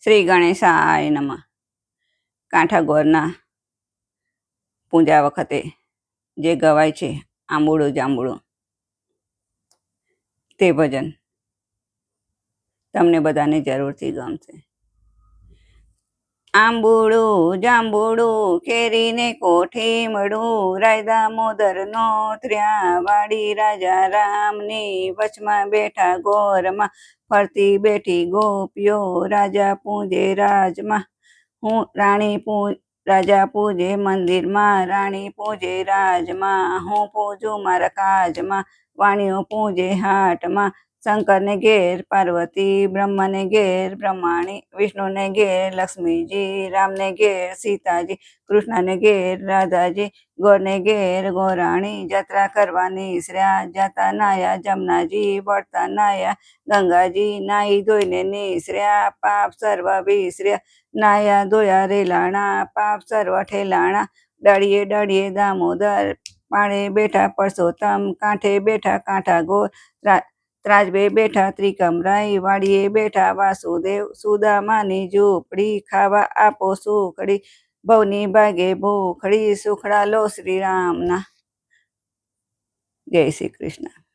શ્રી ગણેશાય નમઃ. કાંઠા ગોરના પૂજા વખતે જે ગવાય છે આંબુડું જાંબુડું તે ભજન તમને બધાને જરૂરથી ગમશે. આંબુડું જાંબુડું કેરીને કોઠી મળું, રાય દામોદર નો ત્ર્યા વાડી રાજા રામની, વચમાં બેઠા ગોરમાં ફરતી બેઠી ગોપીઓ, રાજા પૂજે રાજમાં હું રાણી રાજા પૂજે મંદિરમાં, રાણી પૂજે રાજમાં હું પૂજું મારા કાજમાં, વાણીઓ પૂજે હાટમાં, શંકરને ઘેર પાર્વતી, બ્રહ્મને ઘેર બ્રહ્માણી, વિષ્ણુને ઘેર લક્ષ્મીજી, રામને ઘેર સીતાજી, કૃષ્ણને ઘેર રાધાજી, ગોરને ઘેર ગોરાણી, જાત્રા કરવા નિસર્યા જાતા નાયા જમનાજી, વળતા નાયા ગંગાજી, નાઈ ધોઈને નિસર્યા પાપ સર્વ વિસર્યા, નાયા ધોયા રેલાણા પાપ સર્વ ઠેલાણા, ડાળીએ ડાળીએ દામોદર, પાળે બેઠા પરસોત્તમ, કાંઠે બેઠા કાંઠા ગોર, ત્રાજવે બેઠા ત્રિકમરાય, વાડીએ બેઠા વાસુદેવ, સુદામાની ઝૂંપડી, ખાવા આપો સુખડી, ભવની ભાગે ભૂખડી, સુખડા લો શ્રી રામના. જય શ્રી કૃષ્ણ.